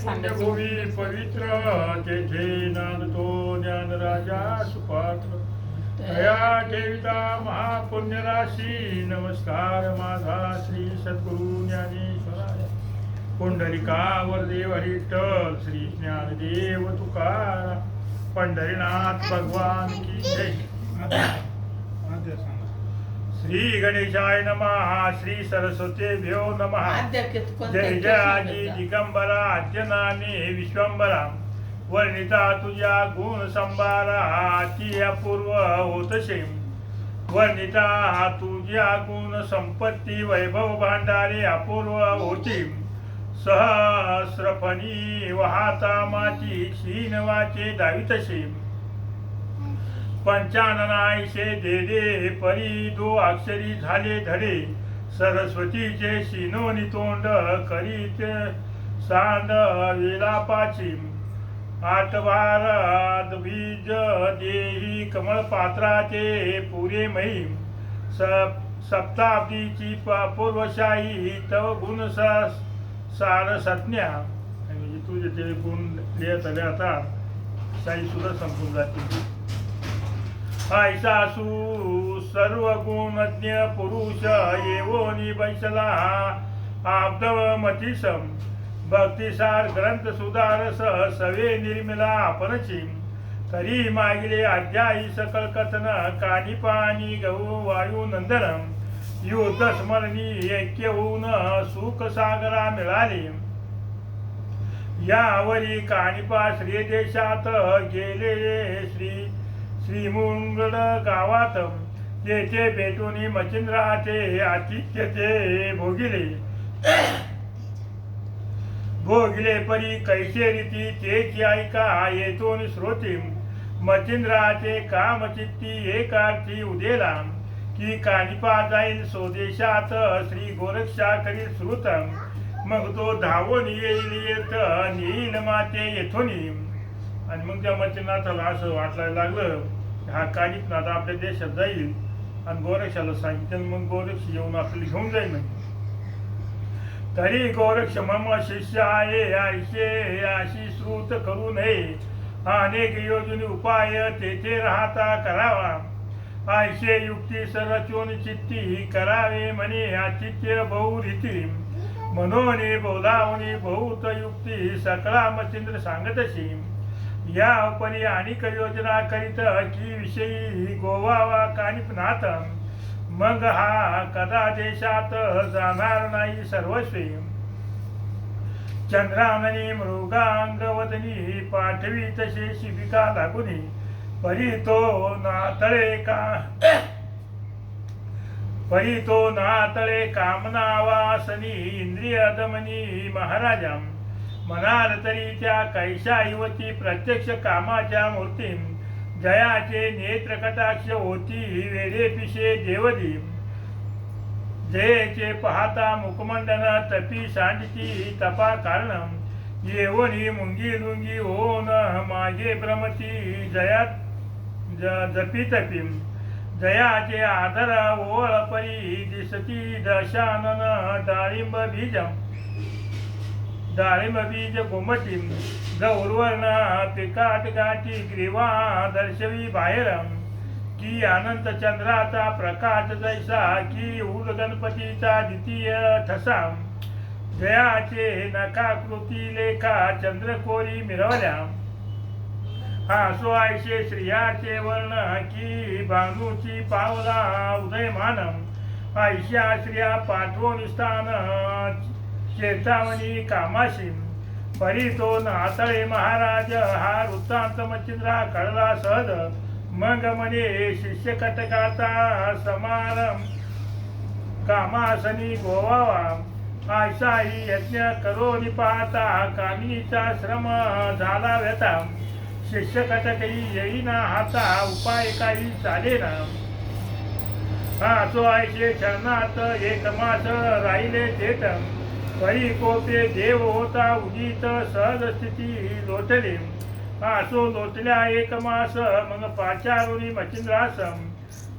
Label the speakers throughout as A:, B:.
A: पुण्यभूमी पवित्र तेथे नांदतो ज्ञान राजा सुपात्र दया ठेविता महापुण्य राशी नमस्कार माझा श्री सद्गुरु ज्ञानेश्वराय पुंडलिकावर देव विठ्ठल श्री ज्ञानदेव तुकाराम पंढरीनाथ भगवान की जय। श्री गणेशाय नमः श्री सरस्वतीभ्यो नमः जय जय आजी दिगंबरा आद्य नामे विश्वंबरा वर्णिता तुझ्या गुण संभारा अति अपूर्व होतशे वर्णिता तुझ्या गुण संपत्ती वैभव भांडारे अपूर्व होती सहस्रफणी वाहता माती क्षीण वाचे दावितशे पंचाननाईशे देदे परी दो अक्षरी झाले धडे सरस्वतीचे शिनोनी तोंड करीत सांड विलापाची आठवारात बीज देही कमळपात्राचे पुरे महिम सप्ताब्दीची पूर्वशाही तव गुण सार सज्ञा म्हणजे तुझे ते गुण लिहित आले आता शाही सुद्धा संपून जातील ऐसासु सर्व गुणज्ञ पुरुष येवोनी बैसला आब्दमतीसम भक्तिसार ग्रंथ सुधारस सवे निर्मिला आपणची करी मागिले अध्यायी सकल कथन कानी पाणी गहू वायू नंदनम युद्ध स्मरणी ऐक्य होऊन सुख सागरा मिळाले यावरी कानिपा श्री देशात गेले श्रीमुंगड गावात येथे भेटून मचिंद्राचे आतिथ्य ते भोगिले परी कैसे रीती तेची ऐका येतून श्रोती मचिंद्राचे कामचित्ती एकार्थी उदेला की कानिपा जाईल स्वदेशात श्री गोरक्षा करी श्रुत मग तो धावून येईल येत नील माते येथोनी आणि मग त्या मच्छिनाथाला असं वाटायला लागलं हा कानिपनाथ आपल्या देशात जाईल आणि गोरक्षाला सांगितलं मग गोरक्ष येऊन आपल्याला घेऊन जाईल म्हणजे तरी गोरक्ष मम शिष्य आहे आयशे अशी श्रुत करू नये अनेक योजने उपाय तेथे राहता करावा आयशे युक्ती सरचून चित्ती करावे म्हणे आचित्य बहुरीती मनोने बोलावणी बहुत युक्ती सकळा मचिंद्र सांगतशी या परी अनेक योजना करीत की विषयी गोवावा कानिपनाथ मग हा कदा देशात जाणार नाही सर्वस्वी चंद्राननी मृगांगवदनी पाठवी तसे शिबिका लागुनी परी तो नातळे कामना वासनी इंद्रिय दमनी महाराजा म्हणाल तरी त्या कैशा युवती प्रत्यक्ष कामाच्या मूर्ती जयाचे नेत्र कटाक्ष होती वेडे पिशे देवदी जयेचे पाहता मुखमंडन तपी सांडती तपा कारण येवनी मुंगी लुंगी होन मागे भ्रमती जयात जपी तपी जयाचे आदर ओळ परी दिसती दशानन डाळिंब बीज गोमटी गौरवर्ण पिकाट गाठी ग्रीवा दर्शवी बाहेर की अनंत चंद्राचा प्रकाश जैसा की उड गणपतीचा द्वितीय ठसा जयाचे नकाकृती लेखा चंद्रकोरी मिरवल्या आसो आयशे श्रियाचे वर्ण की बांधूची पावला उदयमान आयशा श्रिया पाठवून स्थान चेतावणी कामाशी परी तो नातळे महाराज हा वृत्तांत मच्छिंद्रा कळला सहज मग म्हणे शिष्य कटकाचा समारंभ कामासनी गोवावा आयशाही यज्ञ करोनी पाहता कामीचा श्रम झाला व्यथा शिष्य कटकही येईना हाता उपाय काही चालेना तो आयशे चरणात एक मास राहिले तेट परी कोपे देव होता उदित सहज स्थिती लोटले असो लोटल्या एक मास मग पाचारुनी मचिंद्रास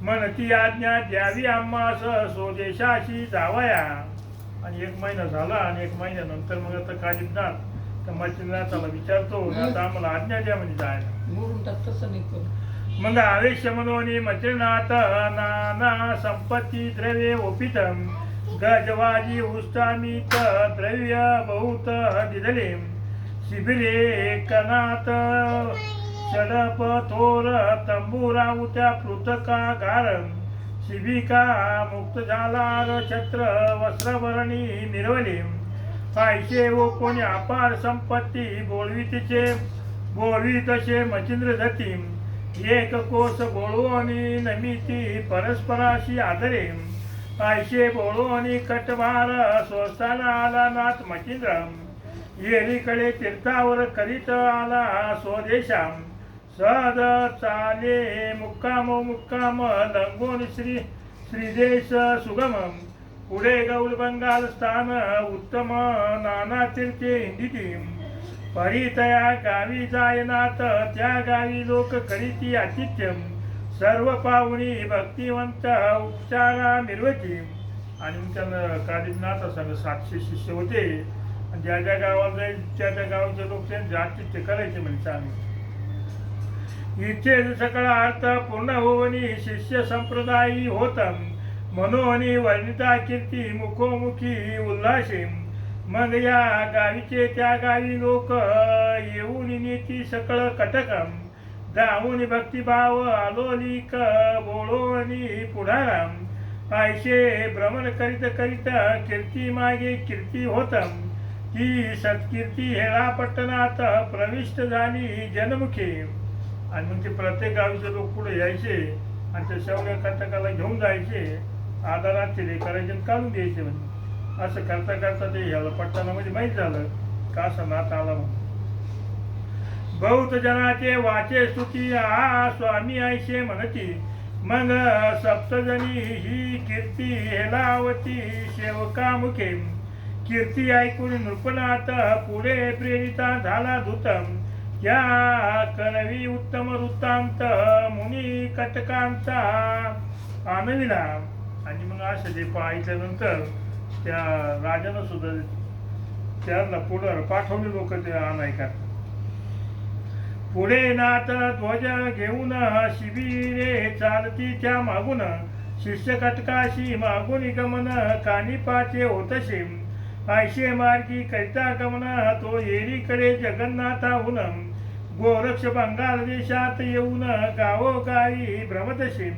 A: म्हणती आज्ञा द्यावी आम्हास स्वदेशाशी जावया आणि एक महिना झाला आणि एक महिन्यानंतर मग आता कानिपनाथ तर मच्छिंद्रनाथाला विचारतो आता आम्हाला आज्ञा द्या म्हणजे जायला.
B: मोडून टाक तसं नाही करू.
A: मग आवेश म्हणून मच्छिंद्रनाथ नाना संपत्ती द्रव्ये ओपितम गजवाजी उष्टामित द्रव्य बहुत दिदले शिबिरे कनात षडप थोर तंबुराऊत्या पृथकागार शिबिका मुक्त झाला छत्र वस्त्रभरणी मिरवली पायचे व कोणी अपार संपत्ती बोलवी तसे मच्छिंद्र धती एक कोस बोळवणी नमिती परस्पराशी आदरे पायशे बोळवणी कटभार स्वस्ताला आला नाथ मच्छिंद्र येरीकडे तीर्थावर करीत आला स्वदेशा सहज चाले मुक्काम लंगोन श्रीदेश सुगम पुढे गौल बंगाल स्थान उत्तम नाना तीर्थे हिंदिती परितया गावी जायनात त्या गावी लोक करीती आतिथ्यम सर्व पाहुणी भक्तिवंत उपचारा मिरवती. आणि त्यांना कालिदानाथ संघ 700 शिष्य होते आणि ज्या ज्या गावाला जाईल त्या त्या गावाचे लोक त्यांचे आतिथ्य करायचे म्हणजे चांगले. इच्छे सकळ अर्थ पूर्ण होवनी शिष्य संप्रदायी होतम मनोहनी वर्णिता कीर्ती मुखोमुखी उल्हासी. मग या गावीचे त्या गावी लोक येऊन नीती सकळ कटकम दावून भक्तिभाव आलोलिक बोळोनी पुढाराम पायशे भ्रमण करीत करीत कीर्ती मागे कीर्ती होतम ती सत्कीर्ती हेळा पट्टणात प्रविष्ट झाली जनमुखी. आणि मग ते प्रत्येक गावीचे लोक पुढे यायचे आणि त्या शेवग्या कंटकाला घेऊन जायचे आधारात ते करायचे काढून द्यायचे. म्हणजे असं करता करता ते ह्याला पट्टाला म्हणजे माहीत झालं का असं नाथ आला म्हणून. बहुत जनाचे वाचे स्तुती आ स्वामी आयशे म्हणती मग सप्तजणी ही कीर्ती हेलावती सेवका मुखे कीर्ती ऐकून नृपनाथ पुढे प्रेरिता झाला धुतम या करवी उत्तम वृत्तांत मुनी कटकांचा आनविला. आणि मग असं ते पाहिल्यानंतर त्या राजानं सुद्धा त्यांना पुढं पाठवले लोक ते आणायला. पुढे नाथ ध्वज घेऊन शिबिरे चालती त्या मागून शिष्य कटकाशी मागून गमन कानिपाचे होतसे आयशे मार्गी कैता गमन तो येरीकडे जगन्नाथाहून गोरक्ष बंगाल देशात येऊन गावोगावी भ्रमतशी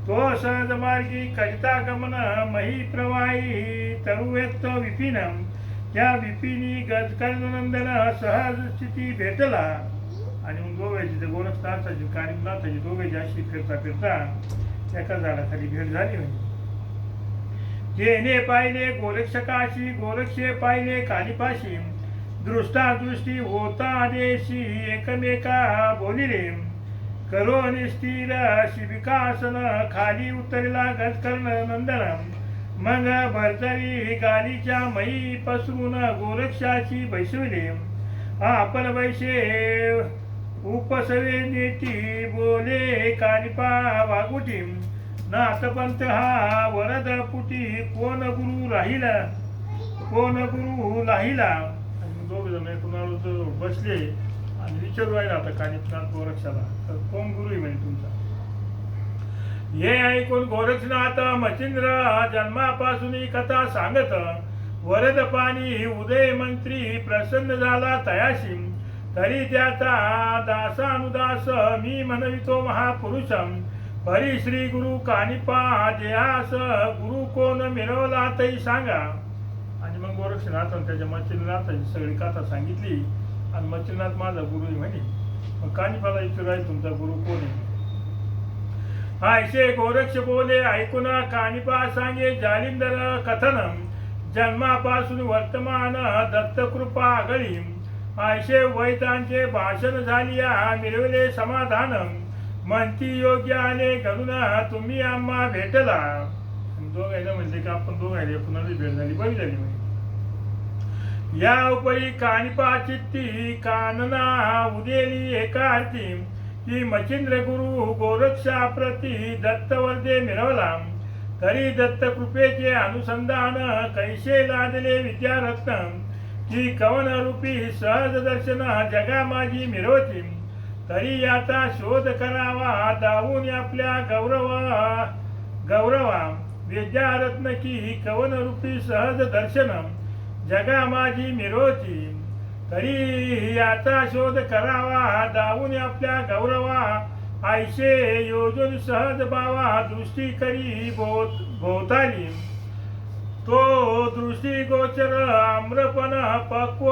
A: तो सहज मार्गी करिता गमन मही प्रवाही तरुव्यक्त विपिन त्या विपिनी गजकर्णनंदन सहज स्थिती भेटला. आणि मग दोघांची गोरक्षनाथाची कानिपनाथाची दोघांची अशी फिरता फिरता एका झाडाखाली भेट झाली. म्हणजे जेने पाहिले गोरक्षकाशी गोरक्षे पाहिले कानिपाशी दृष्टादृष्टी होता आदेशी एकमेका बोलिले करो निस्थिर शिबिकासन खाली उतरला गजकर्ण नंदन मग भरतरी गालीच्या मई पसरून गोरक्षाची बैसविले आपण बैसे उपसवे नेती बोले कानिपा वागुटी नाथपंत हा वरद पुटी कोण गुरु राहिला दोघ जण कुणाला बसले आणि विचारू राहिला आता कानिपनाथ गोरक्षाला तर कोण गुरु आहे म्हणजे तुमचा. हे ऐकून गोरक्षनाथ मच्छिंद्र जन्मापासून कथा सांगत वरद पाणी उदय मंत्री प्रसन्न झाला तयाशी तरी त्याचा दासानुदास मी म्हणवितो महापुरुषम परी श्री गुरु कानिपा देहास गुरु कोण मिळवला तरी सांगा. आणि मग गोरक्षनाथाने त्याच्या मच्छिंद्रनाथाची सगळी कथा सांगितली आणि मच्छिंद्रनाथ माझा गुरु आहे म्हणे. मग कानिपाला विचारायला तुमचा गुरु कोण आहे. आयशे गोरक्ष बोले ऐकून कानिपा सांगे जालिंदर कथनम जन्मापासून वर्तमान दत्तकृपा आगळी आयशे वैतांचे भाषण झाली मिळवले समाधान म्हणती योग्य आले घडून तुम्ही आम्हा भेटला. दोघायला म्हणजे की आपण दोघायला पुन्हा भेट झाली बरी झाली म्हणजे. या उपरी कानिपा चित्ती कानना उदेली एका आरती की मच्छिंद्र गुरु गोरक्षा प्रती दत्तवर्दे मिळवला तरी दत्त कृपेचे अनुसंधान कैसे लादले विद्यारत्न की कवन रूपी सहज दर्शन जगा माझी मिरवती, तरी आता शोध करावा दावून आपल्या गौरवा विद्यारत्न की कवन रूपी सहज दर्शन जगा माझी मिरवती, तरी आता शोध करावा दावून आपल्या गौरवा आयशे योजून सहज बावा दृष्टी करी भोवताली, तो दृष्टी गोचर आम्रपण पक्व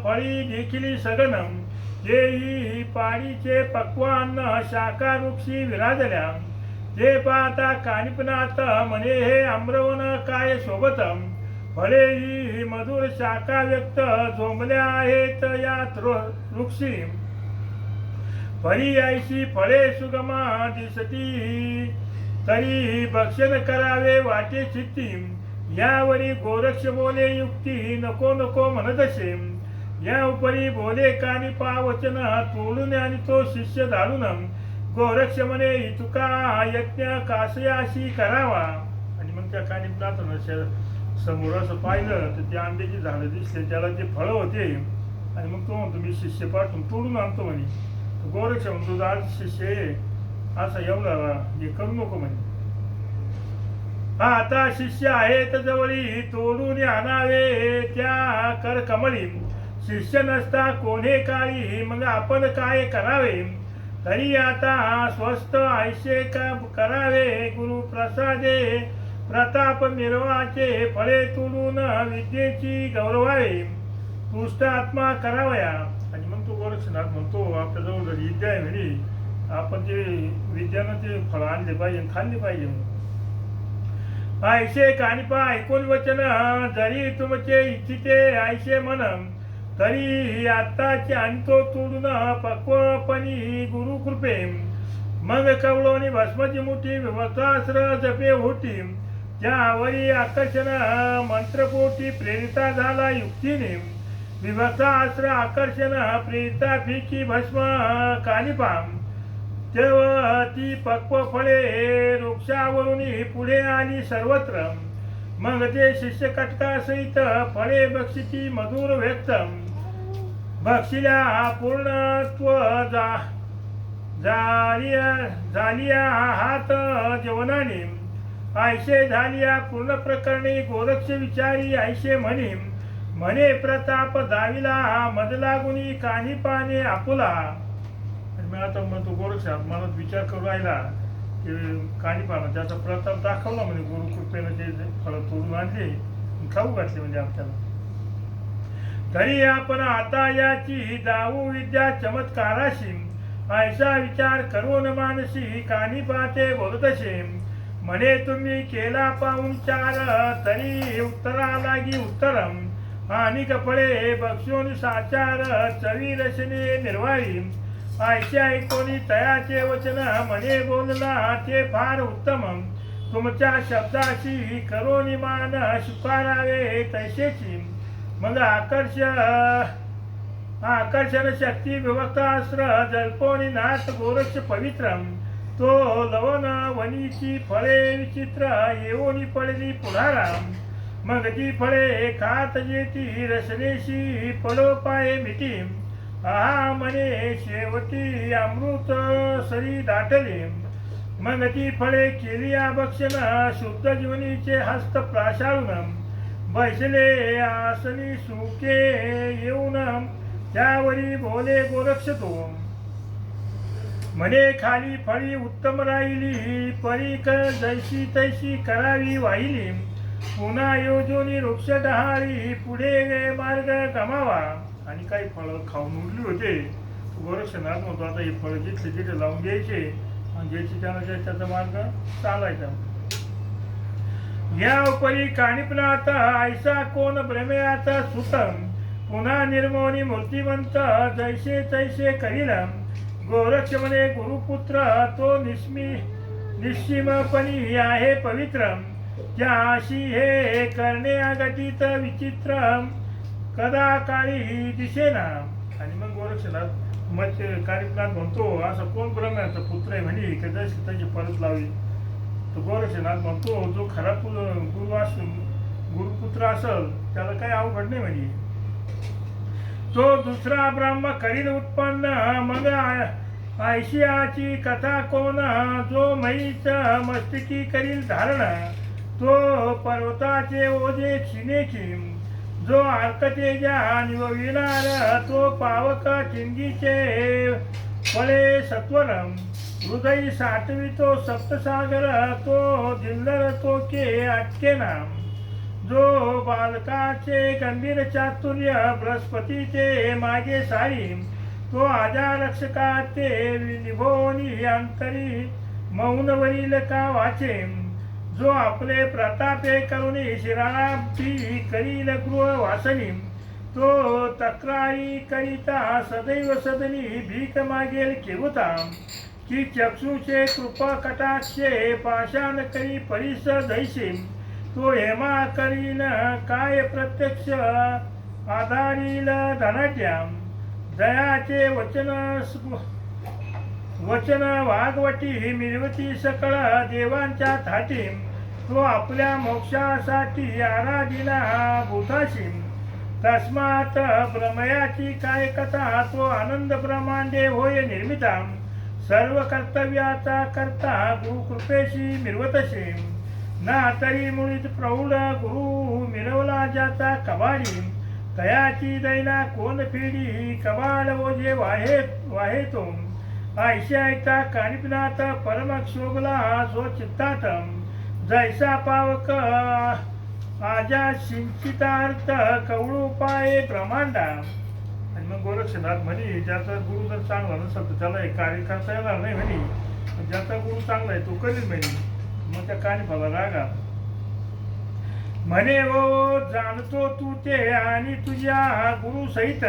A: फळी देखील सगन, येई पाणीचे पक्वान्न शाखा वृक्षी विराजल्या, ते पाहता कानिपनाथ म्हणे हे आम्रवन काय शोभतम, फळे ही मधुर शाखा व्यक्त झोंबल्या आहेत या वृक्षी, फळी ऐशी फळे सुगमा दिसती, तरी भक्षण करावे वाटे चित्ती, यावरी गोरक्ष बोले युक्ती नको नको म्हणत असे, या उपरी बोले कानिपा वचन तोडून आणि तो शिष्य धाडून, गोरक्ष म्हणे तुका यज्ञ कासयाशी करावा. आणि मग त्या कानिपनाथानं समोर असं पाहिलं तर ते आंब्याची झाडं दिसले, त्याला ते फळं होते, आणि मग तो म्हणतो मी शिष्य पाठवून तोडून आणतो म्हणे. गोरक्ष म्हणतो आज शिष्य असं एवढा हे करू नको म्हणे, आता शिष्य आहेत जवळी तोडून आणावे त्या कर कमळी, शिष्य नसता कोणे काळी मग आपण काय करावे, तरी आता स्वस्त आयशे का करावे गुरु प्रसादे प्रताप मिरवाचे, फळे तोडून विद्येची गौरवावे तुष्ट आत्मा करावया. आणि मग तो गोरक्षनाथ म्हणतो आपल्याजवळ जर विद्या आहे म्हणे, आपण ते विद्यानं ते फळं आणले पाहिजे खाल्ले पाहिजे. आयशे कानिपा ऐकून वचन जरी तुमचे इच्छिते आयशे मन, तरी आत्ताचे आणतो तोडून पक्वपणी गुरु कृपे, मग कवळोनी भस्मची मुठी विभक्तास्त्र जपे होती, त्यावरी आकर्षण मंत्रपोटी प्रेरिता झाला युक्तीने, विभक्तास्त्र आकर्षण प्रेरिता फिकी भस्म कानिपा, तेव्हा ती पक्व फळे वृक्षावरून पुढे आली सर्वत्र, मग ते शिष्य कटका सहित फळे बक्षिती मधुर व्यक्त, बक्षिल्या पूर्णत्व झालिया हात जेवणाने, आयशे झालिया पूर्ण प्रकरणी गोरक्ष विचारी आयशे म्हणे प्रताप दाविला मधला गुणी कानिपाने आपुला. मी आता म्हणतो गोरक्ष मला विचार करू राहिला की कानिपानं त्याचा प्रताप दाखवला म्हणे, गुरुकृपेनं ते फळं तोडून आणले खाऊ घातले म्हणजे आपल्याला, तरी आपण आता याची दावू विद्या चमत्काराशी, ऐसा विचार करून मानसी कानिपाते बोलतसे, म्हणे तुम्ही केला पाहुणचार तरी उत्तरा लागी उत्तरम, आणि कपडे बक्षून साचार चवी रसने निर्वाळी, आयशे ऐकोनी तयाचे वचन म्हणे बोलला ते फार उत्तम, तुमच्या शब्दाशी करोनी मान स्वीकारावे तैसेची, मग आकर्षण शक्ती विभक्तास्त्र जल्पोनी नाथ गोरक्ष पवित्रम, तो लवण वनीची फळे विचित्र येऊनी पडली पुढारा, मग ती फळे खात जेती रसनेशी पडो पाये मिटी, आहा म्हणे शेवटी अमृत सरी दाटले, मग ती फळे केली भक्षण शुद्ध जीवनीचे हस्त प्राशाळून, बैसले आसनी सुखे येऊन त्यावरी बोले गोरक्ष तो, म्हणे खाली फळी उत्तम राहिली परीक जैशी तैशी करावी वाहिली, पुन्हा योजोनी वृक्ष डहाळी पुढे मार्ग गमावा. आणि काही फळं खाऊन उरली होते, गोरक्षनाथ म्हणतो आता हे फळ जिथले तिथे लावून द्यायचे आणि ज्याची त्याला त्याचा मार्ग चालायचा. या उपरी कानिपनाथ ऐसा कोण भ्रमेयाचा सुतम, पुन्हा निर्मोनी मूर्तिवंत जैसे तैसे करील, गोरक्ष म्हणे गुरुपुत्र तो निश्चिमपणी आहे पवित्र, त्याशी हे करणे अघटित विचित्र कदा काळी दिसेना. आणि मग गोरक्षनाथ मग कानिपनाथ म्हणतो असं कोण ब्रह्म्याचा पुत्र आहे म्हणे की जशी त्याची परत लावली. तर गोरक्षनाथ म्हणतो जो खरा गुरुपुत्र असेल त्याला काही अवघड नाही म्हणे, तो दुसरा ब्रह्म करील उत्पन्न मग ऐशियाची कथा कोण जो म्हैस मस्तकी करील धारण तो पर्वताचे ओझे छिनेची जो अर्कतेजा निवविणार तो पावक चिंगीचे फळे सत्वरम हृदय साठवितो सप्तसागर तो दिल्लर तो के अटकेना जो बालकाचे गंभीर चातुर्य बृहस्पतीचे मागे सारी तो आजारक्षकाचे निभोनी अंतरी मौनवरील का वाचे जो आपले प्रतापे करुणी शिरापी करील गृह वासनी तो तक्रारी करिता सदैव सदनी भीक मागेल केवता की चक्षुचे कृपा कटाक्षे पाषाण करी परिस दैसे तो हेमा करीन काय प्रत्यक्ष आधारील धनाट्या दयाचे वचन वाघवटी मिळवती सकळ देवांच्या थाटी तो आपल्या मोक्षासाठी आराधिला भूताशी तस्मात प्रमयाची काय कथा तो आनंद ब्रह्मांडे होय निर्मिता सर्व कर्तव्याचा करता गुरुकृपेशी मिळवतसे ना तरी मुळीच प्रौढ गुरु मिळवला ज्याचा कबाडी तयाची दैना कोण फेडी कबाड ओझे वाहेतो ऐशायचा कानिपनाथ परम शोभला जो चित्तात जैसा पावक आजा सिंचितार्थ कवळू पाये ब्रह्मांडा. आणि मग गोरक्षनाथ म्हणे ज्याचा गुरु जर चांगला नसेल तर त्याला एक कार्य करता येणार नाही म्हणे, ज्याचा गुरु चांगला आहे तो करील म्हणे. मग त्या कानिफाला रागा म्हणे ओ जाणतो तू ते आणि तुझ्या गुरु सहित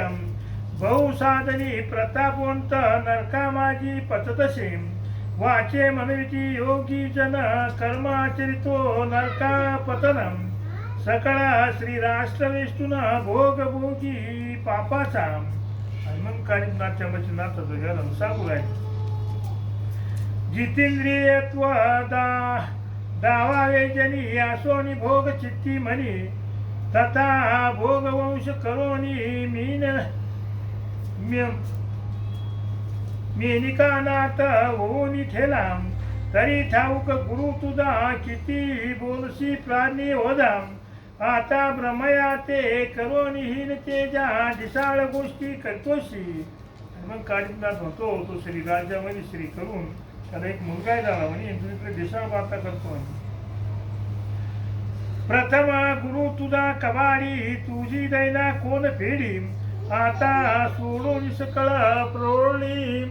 A: बहुसाधनी प्रतापवंत नरका माझी पचतसे वाचे म्हणविती योगी जन कर्माचरितो नरका पतनम सकळ श्री राष्ट्र विष्णून भोग भोगी पापाचा. आणि मग कानिपनाथच्या वचनाचं गेलं सांगू आहे जितेंद्रियत्व दावावे जनी असोनी भोग चित्ती म्हणी तथा भोग वंश करोनी मेनिकानाथ होऊन ठेला तरी ठाऊक गुरु तुझा किती बोलशी प्राणी होदा आता ब्रह्मया ते करोनीहीन तेजा दिसाळ गोष्टी करतोशी. मग काळीनाथ होतो तो श्री राज्यामध्ये श्री करून त्याला एक मुलगा झाला म्हणे तुझीकडे दिसाळ वार्ता करतो. प्रथम गुरु तुझा कबाडी तुझी दैना कोण फेडी आता सोडून सकळ प्रोळी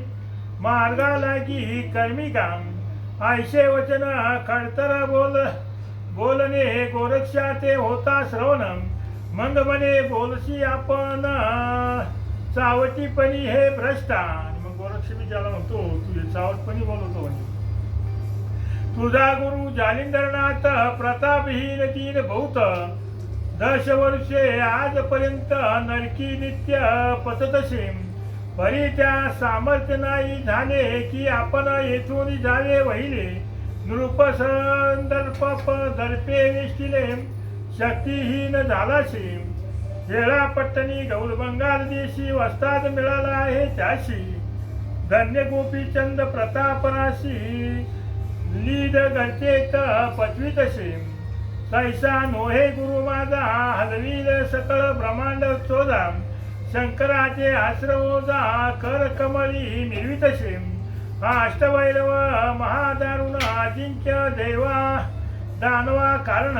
A: मार्गा लागी कर्मिका ऐशे वचन खडतर बोलणे गोरक्षा ते होता श्रवण मग म्हणे बोलशी आपण चावटीपणी हे भ्रष्टा. मग गोरक्ष मी त्याला म्हणतो तुझे चावटपणी बोलवतो म्हणजे तुझा गुरु जालिंदरनाथ प्रतापहीन तीन बहुत 10 वर्षे आजपर्यंत नरकी नित्य पततसे परी त्या सामर्थ्य नाही झाले की आपण येथून जावे वहिले नृपसंदर्प दर्पे निष्ठिले शक्तीहीन झालाशी वेळापट्टणी गौरबंगाल देशी वस्ताद मिळाला आहे त्याशी धन्य गोपीचंद प्रतापराशी लीड घरचेत पचवीतसे तैसा नोहे गुरु माझा हलवील सकळ ब्रह्मांड चोदा शंकराचे आश्रमोजा कर कमळी मिळवितसे अष्टवैरव महादारुण अजिंक्य देवा दानवा कारण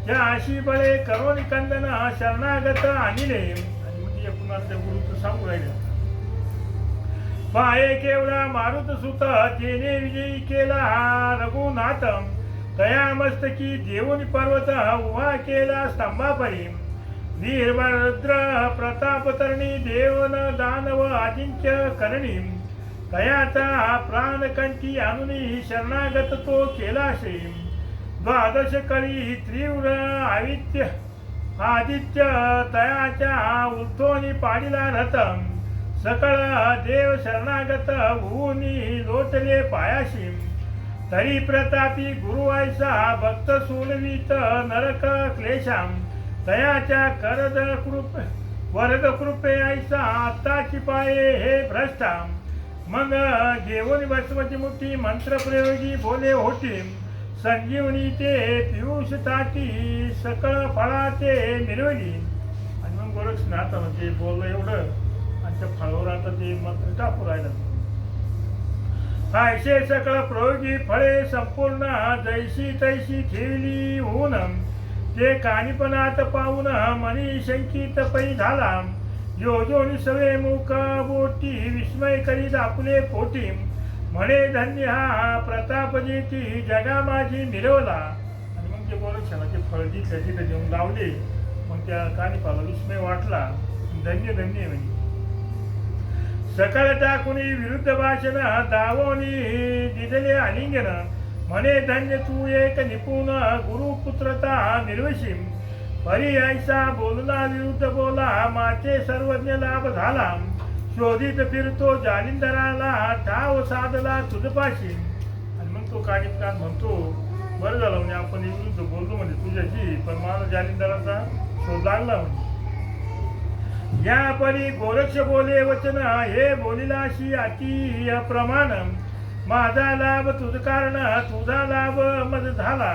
A: त्या अशी बळे करोनी कंदन शरणागत आणिले. आणि मग पुन्हा त्या गुरुचं सांगू राहिले पाये केवळा मारुत सुत तेने विजयी केला रघुनाथ तया मस्तकी देऊन पर्वत उभा केला स्तंभापरी वीरभद्र प्रतापतरणी देवन दानव अजिंक्य करणी तयाचा प्राणकंठी आणून शरणागत तो केलाशे द्वादश कळी तीव्र आदित्य तयाच्या उद्धोनी पाडिला रथ सकळ देव शरणागत होऊनी लोटले पायाशी तरी प्रतापी गुरु ऐसा भक्त सोडवीत नरक क्लेशाम तयाच्या करद कृप वरद कृपे ऐसा आत्ताची पाये हे भ्रष्टा मग घेऊन भस्मची मुठी मंत्र प्रयोगी बोले होती संजीवनी ते पियुष ताटी सकळ फळाचे मिरवली. आणि मग गोरक्षनाथ ते बोललं एवढं आणि त्या फळावर आता ते मंत्र टाकू राहिलं. आयशे सकळ प्रयोगी फळे संपूर्ण जैशी तैशी ठेवली होऊन ते कानिपणात पाहून मनी शंकित पै झाला. योजोनी सवे मुख बोटी विस्मय करीत आपले पोटी म्हणे धन्य हा प्रताप जेती जगा माझी मिरवला. आणि मग ते गोरक्षणाचे फळ जिथल्या तिथे नेऊन लावले. मग त्या कानिपाला विस्मय वाटला. धन्य धन्य म्हणजे सकळ टाकुनी विरुद्ध भाषण दावोनी दिदले आलिंगन म्हणे धन्य तू एक निपुण गुरुपुत्रता निर्वशीम परी ऐसा बोलला विरुद्ध बोला माचे सर्वज्ञ लाभ झाला. शोधित फिरतो जालिंदराला ठाव साधला तुझपाशी. आणि मग तो कानिपनाथ म्हणतो बरं झालं म्हणजे आपण विरुद्ध बोललो म्हणजे तुझ्याशी पण मला जालिंदराचा शोध लागला म्हणजे. या परी गोरक्ष बोले वचन हे बोलिलाशी अति अप्रमाण माझा लाभ तुझ कारण तुझा लाभ मज झाला.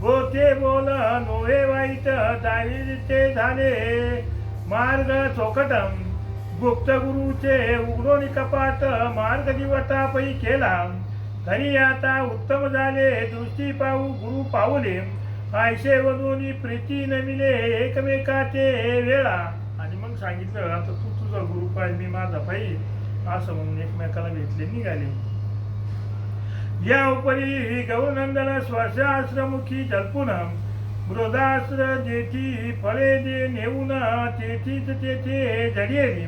A: गोते बोल नोहे वाईट दावी ते झाले मार्ग चोखटम गुप्त गुरुचे उघडोनी कपाट मार्ग दिवटा पै केला. घरी आता उत्तम झाले दृष्टी पाहू गुरु पावले आयशे वधूनी प्रीती नमिले एकमेकाचे वेळा. आणि मग सांगितलं आता तू तुझा गुरु पाय मी माझा पायी असं म्हणून एकमेकाला भेटले निघाले. या उपरी गौरनंदन श्वासाश्रमुखी जल्पुन मृदास्त्र जेथी फळे जे नेऊन तेथीच तेथे झडियली.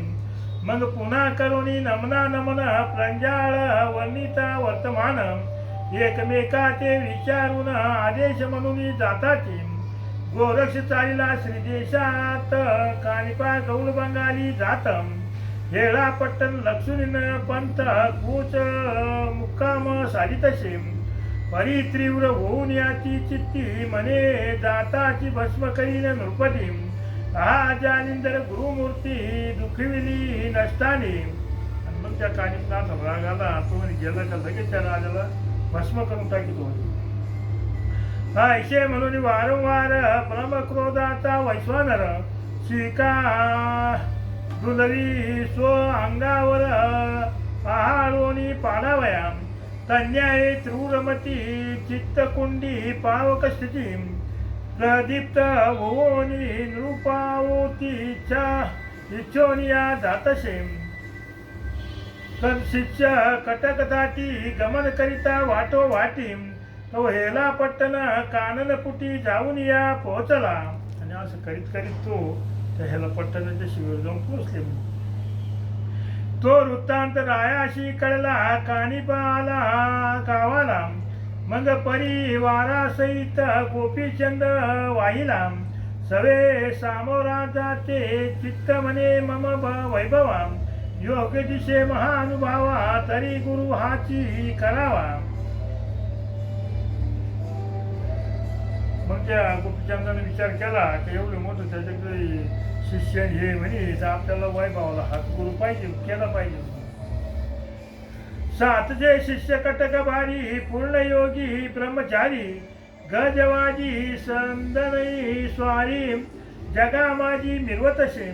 A: मग पुन्हा करुणी नमना नमन प्रंजाळ वर्णिता वर्तमान एकमेकाचे विचारून आदेश म्हणून जाताची. गोरक्ष चालिला श्रीदेशात कानिपा गौड बंगाली जातम हेळा पट्टण लक्ष्मीन पंत कूच मुक्काम सालितशे परी तीव्र होऊन याची चित्ती म्हणे जाताची भस्म करीन नृपती. हा जालिंदर गुरुमूर्ती दुखविली नसतानी. आणि मग त्या कानिपनाथ रागाला तो गेला का लगेच त्या राजाला भस्म करून टाकीतो. ऐशे म्हणून वारंवार परमक्रोधाचा वैश्वानर शिका दुलरी स्व अंगावर पहाडोनी पाडावया तन्याय त्रूरमती चित्तकुंडी पावक स्थिती प्रदीप्त होनी नृपावतीच्या इच्छोनिया जातशे. शिष्य कटकताटी गमन करिता वाटो वाटी तो हेला पट्टन काननपुटी जाऊन या पोहोचला. आणि असं करीत करीत तो त्या हेला पट्टनाच्या शिवर जाऊन पोहोचले. तो वृत्तांत रायाशी कळला कानिपाला गावाला. मग परिवारासहित गोपीचंद वाहिला सवे सामोरा जाते चित्त म्हणे मम वैभवा योग दिशे महानुभावा तरी गुरु हाची करावा. मग त्या गोपीचंदाने विचार केला की एवढं मोठं त्याच्याकडे शिष्य हे म्हणे तर आपल्याला वैभवाला हात गुरु पाहिजे केला पाहिजे. सात जे शिष्य कटक भारी पूर्ण योगी ब्रह्मचारी गजवाजी संदनई स्वारी जगा माझी मिरवतशे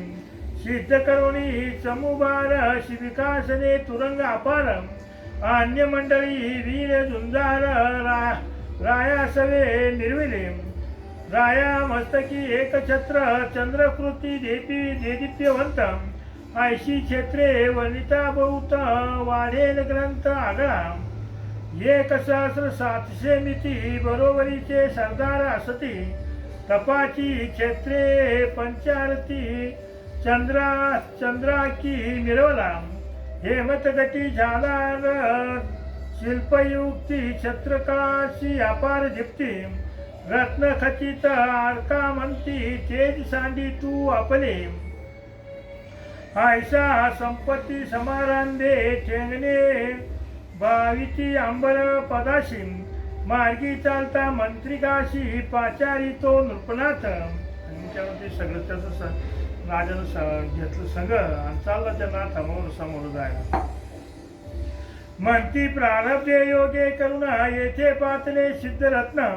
A: सिद्ध करोणी चमुबार शिविकासने तुरंग अपार अन्य मंडळी वीर झुंजार राया सवे निर्विले. राया मस्तकी एक छत्र चंद्रकृती देदीप्यवंत ऐशी क्षेत्रे वनिता बहुत वाढेल ग्रंथ आगळा. 1,700 मिती बरोबरीचे सरदार असती तपाची क्षेत्रे पंचारती चंद्राकी मिरवला. हेमतगटी झाला शिल्पयुक्ती छत्रकळाची अपार दीप्ती रत्नखचित आरका म्हणती तेज सांडी तू आपले. ऐसा संपत्ती समारंभे ठेंगणे भाविती अंबर पदाशी मार्गी चालता मंत्रिकाशी पाचारी तो नृपनाथ. आणि त्यावरती सगळं त्याचं राजानं घेतलं संग आणि चाललं त्या नाथामोर समोर जायला. म्हणती प्रारब्धे योगे करून येथे पातले सिद्धरत्न,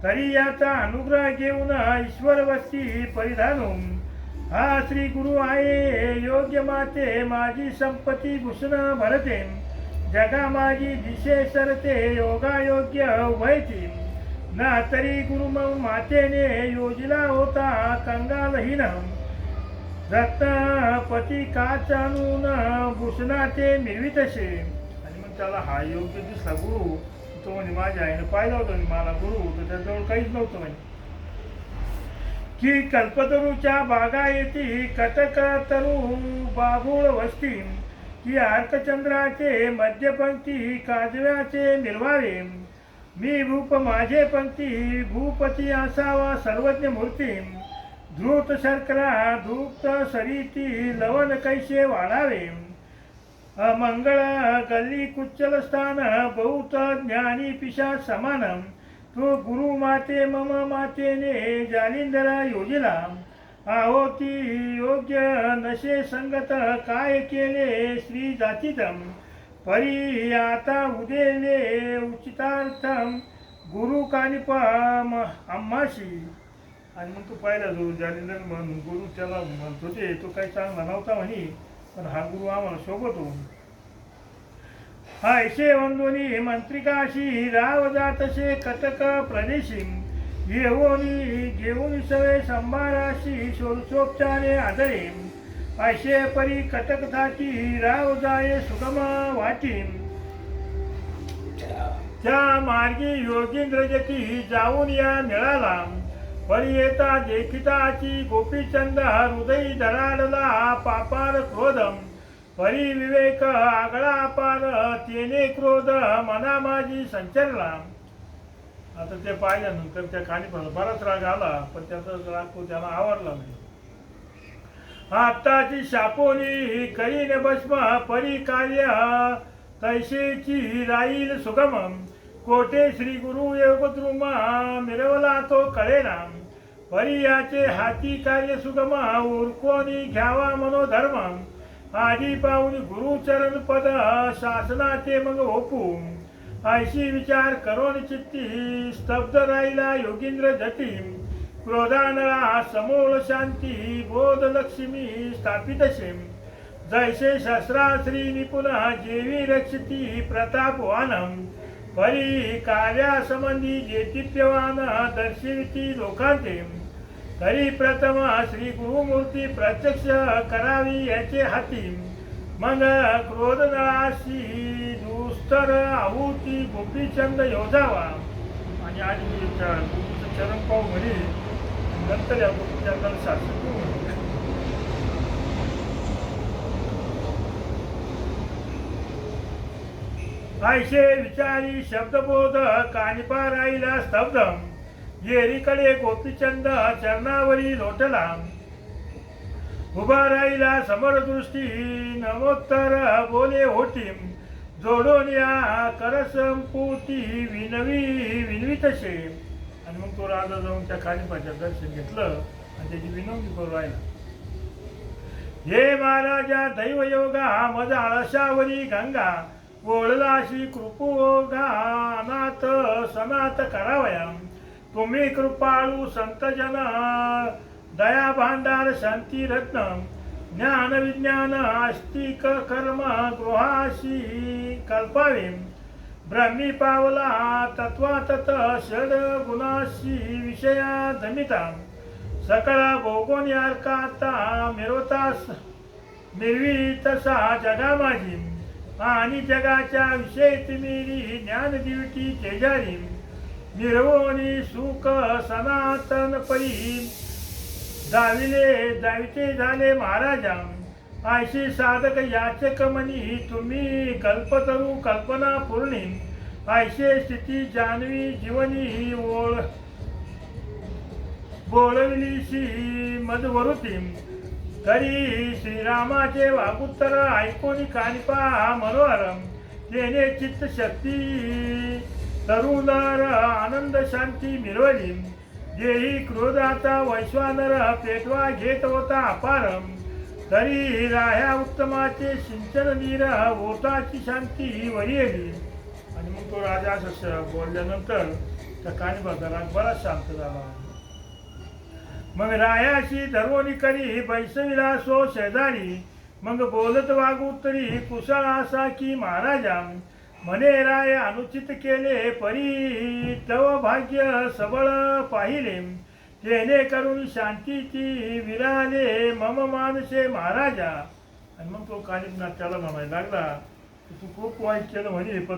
A: तरी याचा अनुग्रह घेऊन ईश्वर वस्ती परिधानून, हा श्री गुरु आहे योग्य माते माझी संपत्ती भूषण भरते, जगा माझी दिशे सरते योगा योग्य उभयती, ना तरी गुरु मातेने योजिला होता कंगालहीन, रत्नपती काचानून भूषणाचे मिरवितसे. आणि मग त्याला हा योग्य दिसला गुरु. तो म्हणजे माझ्या आईनं पाहिलं होतं मला गुरु, तर त्याजवळ काहीच नव्हतं म्हणे. की कल्पतरूच्या बागा येती कटक तरु बाबुळ वस्ती, की अर्कचंद्राचे मध्यपंक्ती काजव्याचे मिरवावे, मी भूप माझे पंक्ती भूपती असावा सर्वज्ञ मूर्ती, धृत शर्करा धूत सरिती लवण कैसे वाढावे, मंगळ गल्ली कुच्चल स्थान बहुत ज्ञानी पिशा समान, तो गुरु माते मम मातेने जालिंदरा योजिला, आहोती योग्य नशे संगत काय केले श्री जातीतम, परी आता उदेले उचितार्थम गुरु कानिपा अम्माशी. आणि मग तो पाहिला जो जालिंदर म्हणून गुरु त्याला म्हणत होते तो काही चांगला नव्हता म्हणे, पण हा गुरु आम्हाला शोभत हो. ऐशे वंदोनी मंत्रिकाशी राव जातसे कटक प्रदेशी, घेऊन सवे संभाराशी षोडशोपचारे आदरे, ऐशे परी कटक थाटी राव जाये सुगम वाटी, त्या मार्गी योगींद्र जती जाऊन या मिळाला, परी येता देखिताची गोपीचंद हृदय धराडला पापार क्रोधम, परी विवेक आगळा पार तेने क्रोध मना माझी संचरला. आता ते पाहिल्यानंतर त्या कानिपाला बराच राग आला, पण त्याचा राग तो त्याला आवडला नाही. आत्ताची शापोनी करीन भस्म परी कार्य तैसेची राहील सुगम, कोटे श्री गुरु योगद्रुमा मिरवला तो कळेना, परी याचे हाती कार्य सुगम उरकोनी घ्यावा मनोधर्म, आधी पाहून गुरुचरण पद शासनाचे मग ओपू, ऐशी विचार करोन चित्ती स्तब्ध राहिला योगींद्र जटी, क्रोधानळा समूळ शांती बोध लक्ष्मी स्थापितशे, जैसे शस्त्राश्री निपुण जेवी रक्षिती प्रतापवानम, परी कार्यासंबंधी जेतिप्यवान दर्शविती लोकांते, तरी प्रथम श्री गुरुमूर्ती प्रत्यक्ष करावी याचे हाती, मग क्रोधनळाशी दुस्तर आहुती गोपीचंद योजावा. आणि आधी गुरुचं चरण पाहू म्हणे, नंतर या गोपीचंदाला शासन करू म्हणे. ऐशे विचारी शब्दबोध कानिपा राहिला स्तब्ध, येरीकडे गोपीचंद चरणावरी लोटला, उभा राहिला समरदृष्टी नमोत्तर बोले होती, जोडून या करसंपुती विनवितशे. आणि मग तो राजा जाऊन त्या कानिपाचं दर्शन घेतलं आणि त्याची विनवणी करू राहिला. हे महाराजा दैवयोगा मज आळशावरी गंगा, ओळलाशी कृपोगा अनाथ सनाथ करावया, तुम्ही कृपाळू संतजन दया भांडार शांती रत्न, ज्ञान विज्ञान आस्तिक कर्म गृहाशी कल्पावे, ब्रह्मी पावला तत्वातत षड गुणाशी विषया जमिता, सकळ भोगोन यारकाता मिरवतास मिरवी तसा जगा माझी, आणि जगाच्या विषय तिमिरी ज्ञान दिवटी तेजारी, मिरवोनी सुख सनातन परी जाविते झाले महाराजा, ऐशी साधक याचक मनी तुम्ही कल्पतरू कल्पना पूर्णी, ऐशे स्थिती जानवी जीवनी ओळ बोलविलीशी मधवरुती, तरी श्रीरामाचे वागुत्तर ऐकोनी कानिपा मनोहर, तेने चित्त शक्ती तरुणर आनंद शांती मिरवली, जेही क्रोधाचा वैश्वानर पेटवा घेत होता अपार तरी राह्या उत्तमाचे सिंचन नीर ओटाची शांती वरियली. आणि मग तो राजा असं बोलल्यानंतर त्या कानिबाजाला बराच शांत झाला. मग रायाशी धर्वणी करी बैसविला सो शेजारी. मग बोलत वागू तरी कुशळ असा की महाराजा. म्हणे राय अनुचित केले परी तव भाग्य सबळ पाहिले. तेने करून शांतीची विराले मम मानसे महाराजा. आणि मग तो कानिपनाथ त्याला म्हणायला लागला तू खूप वाईट केलं म्हणे, पण